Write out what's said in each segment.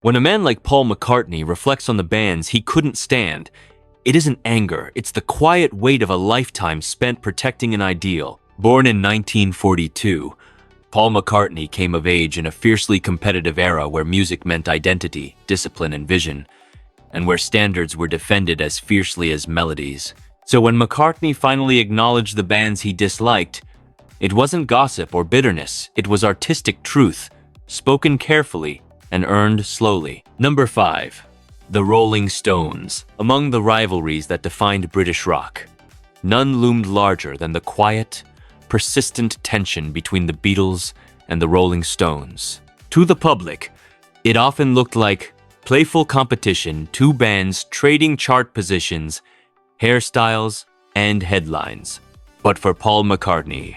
When a man like Paul McCartney reflects on the bands he couldn't stand, it isn't anger, it's the quiet weight of a lifetime spent protecting an ideal. Born in 1942, Paul McCartney came of age in a fiercely competitive era where music meant identity, discipline, and vision, and where standards were defended as fiercely as melodies. So when McCartney finally acknowledged the bands he disliked, it wasn't gossip or bitterness, it was artistic truth, spoken carefully and earned slowly. Number 5. The Rolling Stones. Among the rivalries that defined British rock, none loomed larger than the quiet, persistent tension between the Beatles and the Rolling Stones. To the public, it often looked like playful competition, two bands trading chart positions, hairstyles, and headlines. But for Paul McCartney,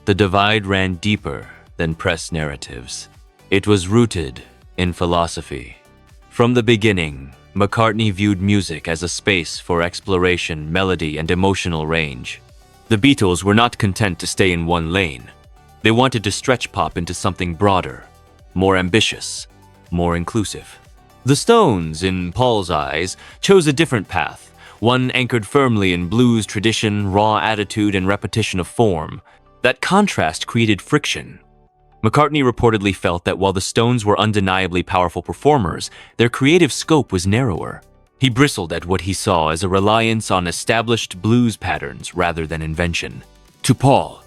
the divide ran deeper than press narratives. It was rooted in philosophy. From the beginning, McCartney viewed music as a space for exploration, melody, and emotional range. The Beatles were not content to stay in one lane. They wanted to stretch pop into something broader, more ambitious, more inclusive. The Stones, in Paul's eyes, chose a different path, one anchored firmly in blues tradition, raw attitude, and repetition of form. That contrast created friction. McCartney reportedly felt that while the Stones were undeniably powerful performers, their creative scope was narrower. He bristled at what he saw as a reliance on established blues patterns rather than invention. To Paul,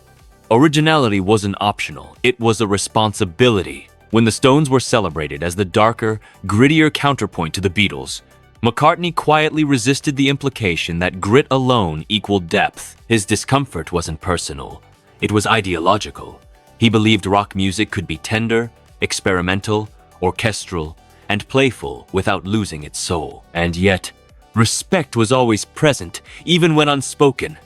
originality wasn't optional, it was a responsibility. When the Stones were celebrated as the darker, grittier counterpoint to the Beatles, McCartney quietly resisted the implication that grit alone equaled depth. His discomfort wasn't personal, it was ideological. He believed rock music could be tender, experimental, orchestral, and playful without losing its soul. And yet, respect was always present, even when unspoken.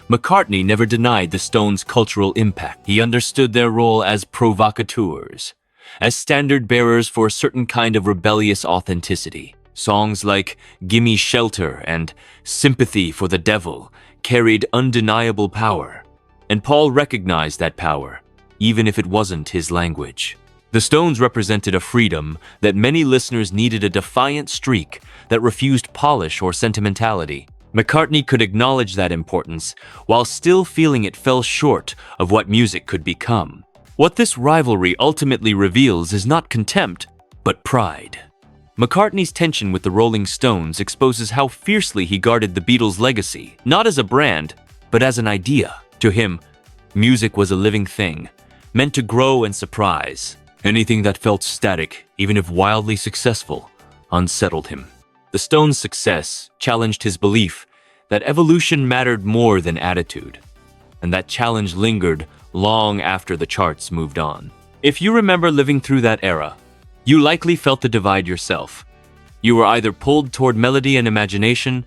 McCartney never denied the Stones' cultural impact. He understood their role as provocateurs, as standard-bearers for a certain kind of rebellious authenticity. Songs like Gimme Shelter and Sympathy for the Devil carried undeniable power, and Paul recognized that power, even if it wasn't his language. The Stones represented a freedom that many listeners needed, a defiant streak that refused polish or sentimentality. McCartney could acknowledge that importance while still feeling it fell short of what music could become. What this rivalry ultimately reveals is not contempt, but pride. McCartney's tension with the Rolling Stones exposes how fiercely he guarded the Beatles' legacy, not as a brand, but as an idea. To him, music was a living thing, meant to grow and surprise. Anything that felt static, even if wildly successful, unsettled him. The Stones' success challenged his belief that evolution mattered more than attitude, and that challenge lingered long after the charts moved on. If you remember living through that era, you likely felt the divide yourself. You were either pulled toward melody and imagination,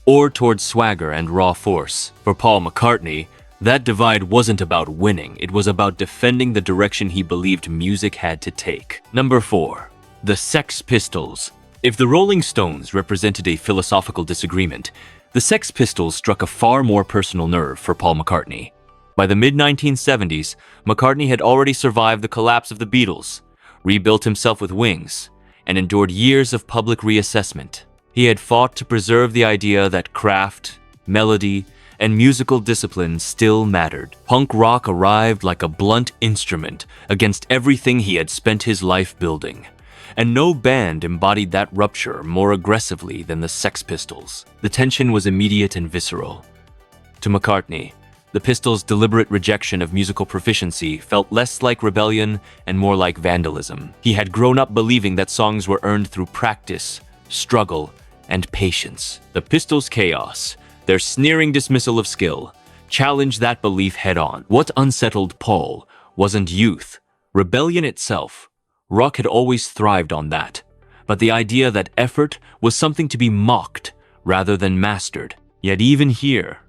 or toward swagger and raw force. For Paul McCartney, that divide wasn't about winning, it was about defending the direction he believed music had to take. Number 4. The Sex Pistols. If the Rolling Stones represented a philosophical disagreement, the Sex Pistols struck a far more personal nerve for Paul McCartney. By the mid-1970s, McCartney had already survived the collapse of the Beatles, rebuilt himself with Wings, and endured years of public reassessment. He had fought to preserve the idea that craft, melody, and musical discipline still mattered. Punk rock arrived like a blunt instrument against everything he had spent his life building, and no band embodied that rupture more aggressively than the Sex Pistols. The tension was immediate and visceral. To McCartney, the Pistols' deliberate rejection of musical proficiency felt less like rebellion and more like vandalism. He had grown up believing that songs were earned through practice, struggle, and patience. The Pistols' chaos, their sneering dismissal of skill, challenged that belief head-on. What unsettled Paul wasn't youth, rebellion itself. Rock had always thrived on that, but the idea that effort was something to be mocked rather than mastered. Yet even here,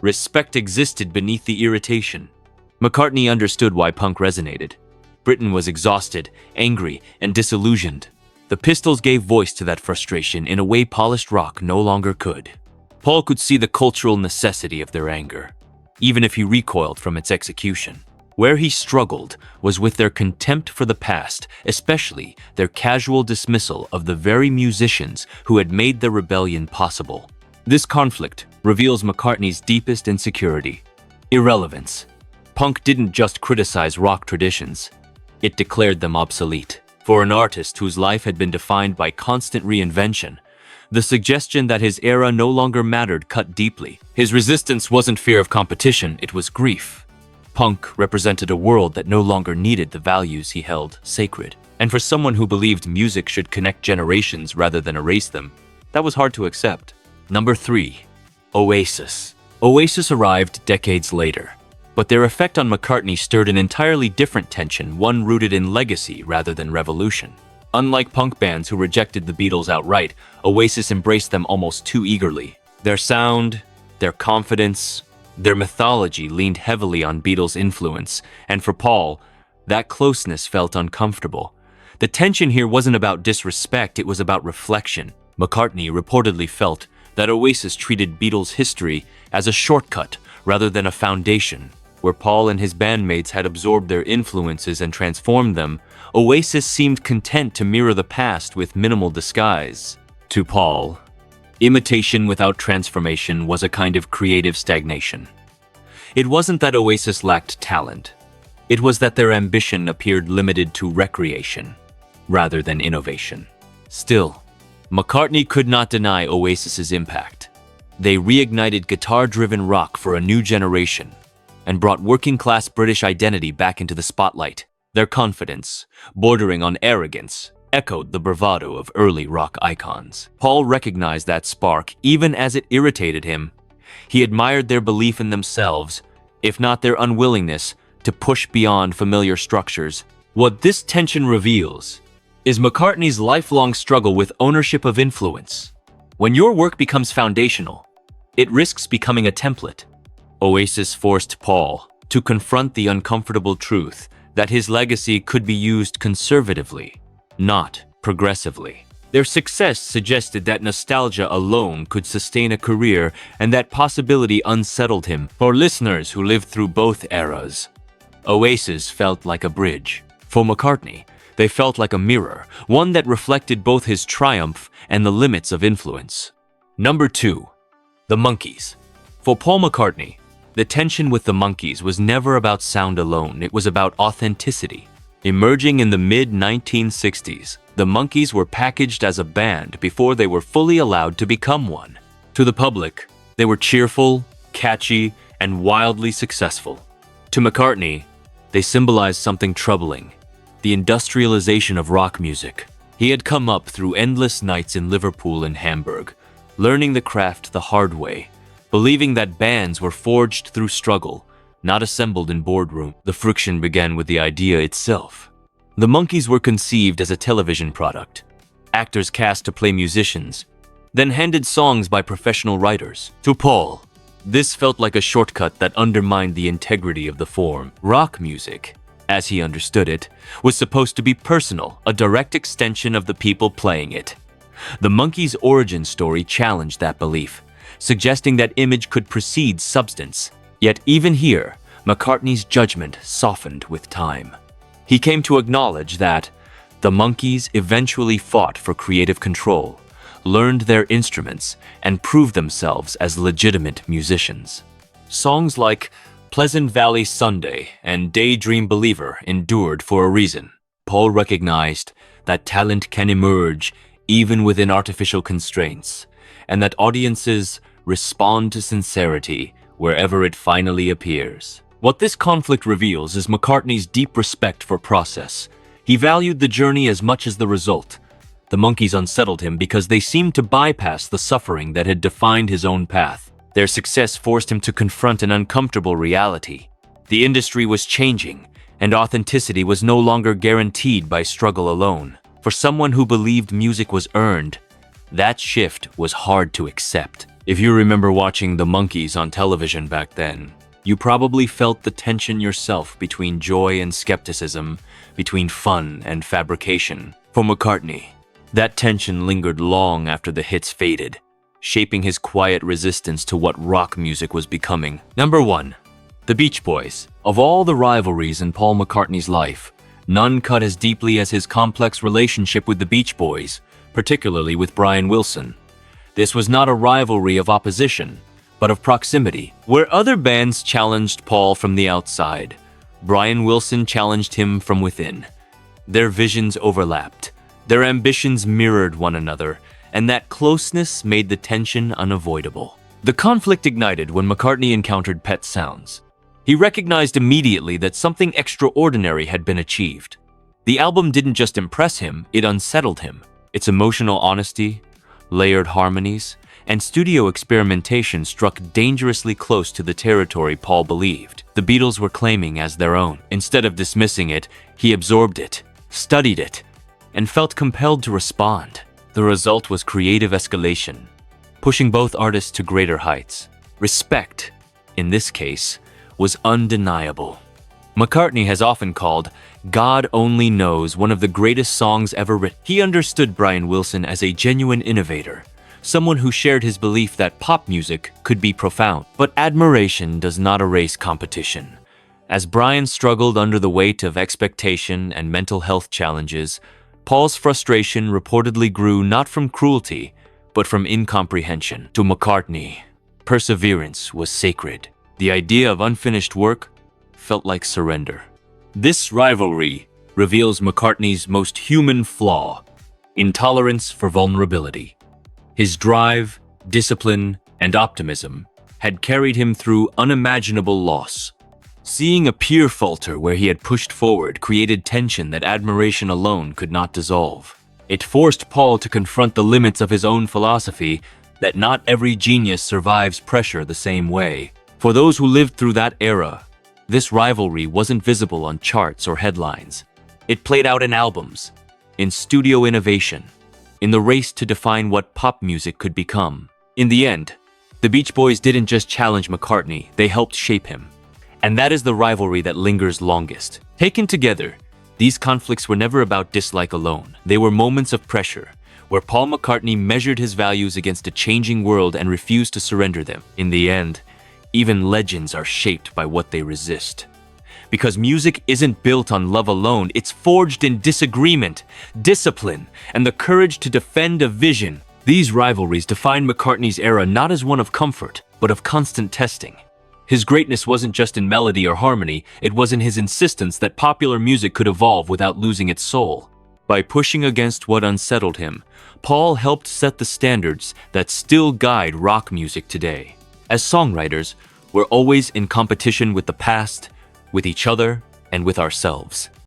respect existed beneath the irritation. McCartney understood why punk resonated. Britain was exhausted, angry, and disillusioned. The Pistols gave voice to that frustration in a way polished rock no longer could. Paul could see the cultural necessity of their anger, even if he recoiled from its execution. Where he struggled was with their contempt for the past, especially their casual dismissal of the very musicians who had made the rebellion possible. This conflict reveals McCartney's deepest insecurity: irrelevance. Punk didn't just criticize rock traditions, it declared them obsolete. For an artist whose life had been defined by constant reinvention, the suggestion that his era no longer mattered cut deeply. His resistance wasn't fear of competition, it was grief. Punk represented a world that no longer needed the values he held sacred. And for someone who believed music should connect generations rather than erase them, that was hard to accept. Number 3. Oasis. Oasis arrived decades later, but their effect on McCartney stirred an entirely different tension, one rooted in legacy rather than revolution. Unlike punk bands who rejected the Beatles outright, Oasis embraced them almost too eagerly. Their sound, their confidence, their mythology leaned heavily on Beatles' influence, and for Paul, that closeness felt uncomfortable. The tension here wasn't about disrespect, it was about reflection. McCartney reportedly felt that Oasis treated Beatles' history as a shortcut rather than a foundation. Where Paul and his bandmates had absorbed their influences and transformed them, Oasis seemed content to mirror the past with minimal disguise. To Paul, imitation without transformation was a kind of creative stagnation. It wasn't that Oasis lacked talent. It was that their ambition appeared limited to recreation rather than innovation. Still, McCartney could not deny Oasis's impact. They reignited guitar-driven rock for a new generation and brought working-class British identity back into the spotlight. Their confidence, bordering on arrogance, echoed the bravado of early rock icons. Paul recognized that spark, even as it irritated him. He admired their belief in themselves, if not their unwillingness to push beyond familiar structures. What this tension reveals is McCartney's lifelong struggle with ownership of influence. When your work becomes foundational, it risks becoming a template. Oasis forced Paul to confront the uncomfortable truth that his legacy could be used conservatively, not progressively. Their success suggested that nostalgia alone could sustain a career, and that possibility unsettled him. For listeners who lived through both eras, Oasis felt like a bridge. For McCartney, they felt like a mirror, one that reflected both his triumph and the limits of influence. Number 2. The Monkees. For Paul McCartney, the tension with the Monkees was never about sound alone, it was about authenticity. Emerging in the mid-1960s, the Monkees were packaged as a band before they were fully allowed to become one. To the public, they were cheerful, catchy, and wildly successful. To McCartney, they symbolized something troubling: the industrialization of rock music. He had come up through endless nights in Liverpool and Hamburg, learning the craft the hard way, believing that bands were forged through struggle, not assembled in boardroom. The friction began with the idea itself. The Monkees were conceived as a television product. Actors cast to play musicians, then handed songs by professional writers. To Paul, this felt like a shortcut that undermined the integrity of the form. Rock music, as he understood it, was supposed to be personal, a direct extension of the people playing it. The Monkees' origin story challenged that belief, suggesting that image could precede substance. Yet even here, McCartney's judgment softened with time. He came to acknowledge that the Monkees eventually fought for creative control, learned their instruments, and proved themselves as legitimate musicians. Songs like Pleasant Valley Sunday and Daydream Believer endured for a reason. Paul recognized that talent can emerge even within artificial constraints, and that audiences respond to sincerity wherever it finally appears. What this conflict reveals is McCartney's deep respect for process. He valued the journey as much as the result. The Monkees unsettled him because they seemed to bypass the suffering that had defined his own path. Their success forced him to confront an uncomfortable reality. The industry was changing, and authenticity was no longer guaranteed by struggle alone. For someone who believed music was earned, that shift was hard to accept. If you remember watching the Monkees on television back then, you probably felt the tension yourself between joy and skepticism, between fun and fabrication. For McCartney, that tension lingered long after the hits faded, shaping his quiet resistance to what rock music was becoming. Number 1. The Beach Boys. Of all the rivalries in Paul McCartney's life, none cut as deeply as his complex relationship with the Beach Boys, particularly with Brian Wilson. This was not a rivalry of opposition, but of proximity. Where other bands challenged Paul from the outside, Brian Wilson challenged him from within. Their visions overlapped, their ambitions mirrored one another, and that closeness made the tension unavoidable. The conflict ignited when McCartney encountered Pet Sounds. He recognized immediately that something extraordinary had been achieved. The album didn't just impress him, it unsettled him. Its emotional honesty, layered harmonies, and studio experimentation struck dangerously close to the territory Paul believed the Beatles were claiming as their own. Instead of dismissing it, he absorbed it, studied it, and felt compelled to respond. The result was creative escalation, pushing both artists to greater heights. Respect, in this case, was undeniable. McCartney has often called God Only Knows one of the greatest songs ever written. He understood Brian Wilson as a genuine innovator, someone who shared his belief that pop music could be profound. But admiration does not erase competition. As Brian struggled under the weight of expectation and mental health challenges, Paul's frustration reportedly grew not from cruelty, but from incomprehension. To McCartney, perseverance was sacred. The idea of unfinished work felt like surrender. This rivalry reveals McCartney's most human flaw: intolerance for vulnerability. His drive, discipline, and optimism had carried him through unimaginable loss. Seeing a peer falter where he had pushed forward created tension that admiration alone could not dissolve. It forced Paul to confront the limits of his own philosophy that not every genius survives pressure the same way. For those who lived through that era, this rivalry wasn't visible on charts or headlines. It played out in albums, in studio innovation, in the race to define what pop music could become. In the end, the Beach Boys didn't just challenge McCartney, they helped shape him. And that is the rivalry that lingers longest. Taken together, these conflicts were never about dislike alone. They were moments of pressure, where Paul McCartney measured his values against a changing world and refused to surrender them. In the end, even legends are shaped by what they resist. Because music isn't built on love alone, it's forged in disagreement, discipline, and the courage to defend a vision. These rivalries define McCartney's era not as one of comfort, but of constant testing. His greatness wasn't just in melody or harmony, it was in his insistence that popular music could evolve without losing its soul. By pushing against what unsettled him, Paul helped set the standards that still guide rock music today. As songwriters, we're always in competition with the past, with each other, and with ourselves.